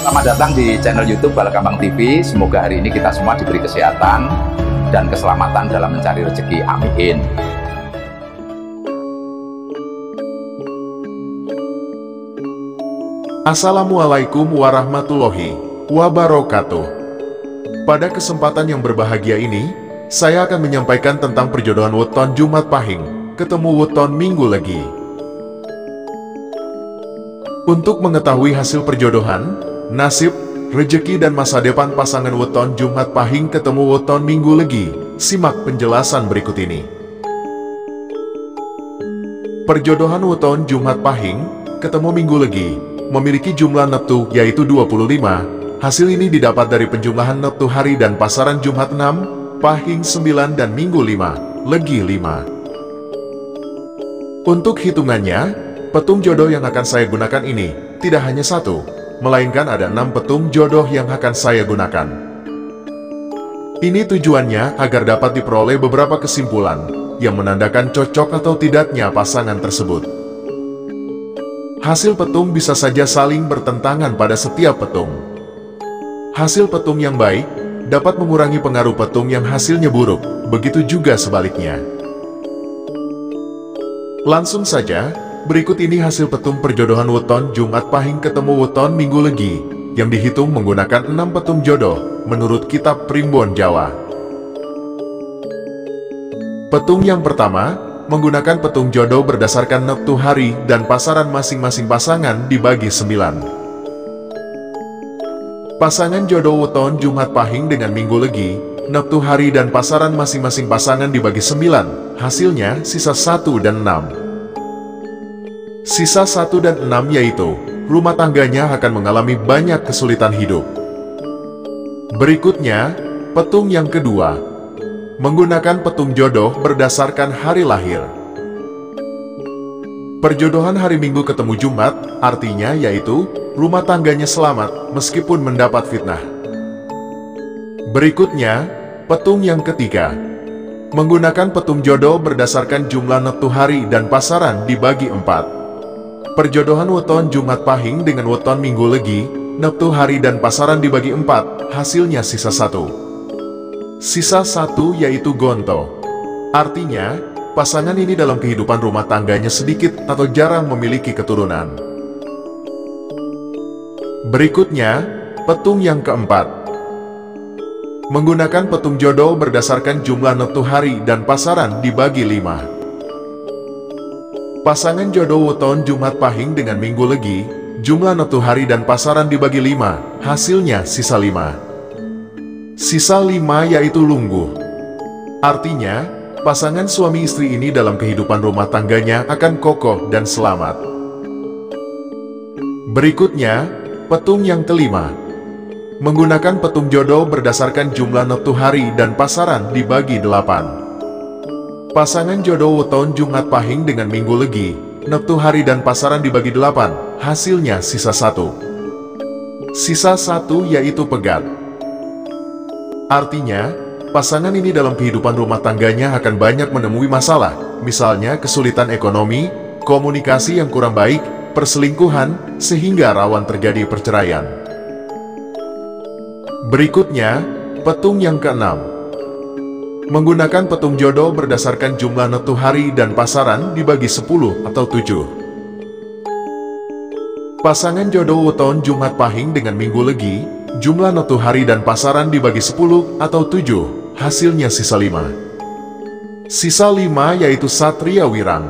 Selamat datang di channel YouTube Balakambang TV. Semoga hari ini kita semua diberi kesehatan dan keselamatan dalam mencari rezeki. Amin. Assalamualaikum warahmatullahi wabarakatuh. Pada kesempatan yang berbahagia ini, saya akan menyampaikan tentang perjodohan weton Jumat Pahing ketemu weton Minggu Legi. Untuk mengetahui hasil perjodohan, nasib, rejeki dan masa depan pasangan weton Jumat Pahing ketemu weton Minggu Legi, simak penjelasan berikut ini. Perjodohan weton Jumat Pahing ketemu Minggu Legi memiliki jumlah neptu yaitu 25. Hasil ini didapat dari penjumlahan neptu hari dan pasaran Jumat 6, Pahing 9 dan Minggu 5, Legi 5. Untuk hitungannya, petung jodoh yang akan saya gunakan ini tidak hanya satu, melainkan ada 6 petung jodoh yang akan saya gunakan. Ini tujuannya agar dapat diperoleh beberapa kesimpulan yang menandakan cocok atau tidaknya pasangan tersebut. Hasil petung bisa saja saling bertentangan pada setiap petung. Hasil petung yang baik dapat mengurangi pengaruh petung yang hasilnya buruk, begitu juga sebaliknya. Langsung saja, berikut ini hasil petung perjodohan weton Jumat Pahing ketemu weton Minggu Legi yang dihitung menggunakan 6 petung jodoh menurut Kitab Primbon Jawa. Petung yang pertama menggunakan petung jodoh berdasarkan neptu hari dan pasaran masing-masing pasangan dibagi 9. Pasangan jodoh weton Jumat Pahing dengan Minggu Legi, neptu hari dan pasaran masing-masing pasangan dibagi 9, hasilnya sisa 1 dan 6. Sisa 1 dan 6 yaitu, rumah tangganya akan mengalami banyak kesulitan hidup. Berikutnya, petung yang kedua, menggunakan petung jodoh berdasarkan hari lahir. Perjodohan hari Minggu ketemu Jumat, artinya yaitu, rumah tangganya selamat meskipun mendapat fitnah. Berikutnya, petung yang ketiga, menggunakan petung jodoh berdasarkan jumlah neptu hari dan pasaran dibagi 4. Perjodohan weton Jumat Pahing dengan weton Minggu Legi, neptu hari dan pasaran dibagi 4, hasilnya sisa 1. Sisa 1 yaitu gonto. Artinya, pasangan ini dalam kehidupan rumah tangganya sedikit atau jarang memiliki keturunan. Berikutnya, petung yang keempat. Menggunakan petung jodoh berdasarkan jumlah neptu hari dan pasaran dibagi 5. Pasangan jodoh weton Jumat Pahing dengan Minggu Legi, jumlah neptu hari dan pasaran dibagi 5, hasilnya sisa 5. Sisa 5 yaitu lungguh. Artinya, pasangan suami istri ini dalam kehidupan rumah tangganya akan kokoh dan selamat. Berikutnya, petung yang kelima. Menggunakan petung jodoh berdasarkan jumlah neptu hari dan pasaran dibagi 8. Pasangan jodoh weton Jumat Pahing dengan Minggu Legi, neptu hari dan pasaran dibagi 8, hasilnya sisa 1. Sisa 1 yaitu pegat. Artinya, pasangan ini dalam kehidupan rumah tangganya akan banyak menemui masalah, misalnya kesulitan ekonomi, komunikasi yang kurang baik, perselingkuhan, sehingga rawan terjadi perceraian. Berikutnya, petung yang keenam. Menggunakan petung jodoh berdasarkan jumlah neptu hari dan pasaran dibagi 10 atau 7. Pasangan jodoh weton Jumat Pahing dengan Minggu Legi, jumlah neptu hari dan pasaran dibagi 10 atau 7, hasilnya sisa 5. Sisa 5 yaitu Satria Wirang.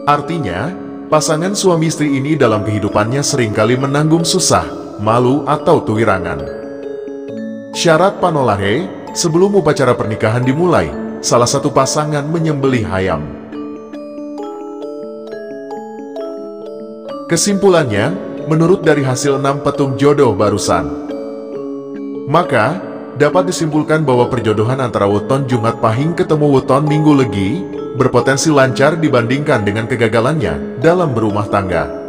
Artinya, pasangan suami istri ini dalam kehidupannya seringkali menanggung susah, malu atau tuwirangan. Syarat panolahe, sebelum upacara pernikahan dimulai, salah satu pasangan menyembelih ayam. Kesimpulannya, menurut dari hasil 6 petung jodoh barusan, maka dapat disimpulkan bahwa perjodohan antara weton Jumat Pahing ketemu weton Minggu Legi berpotensi lancar dibandingkan dengan kegagalannya dalam berumah tangga.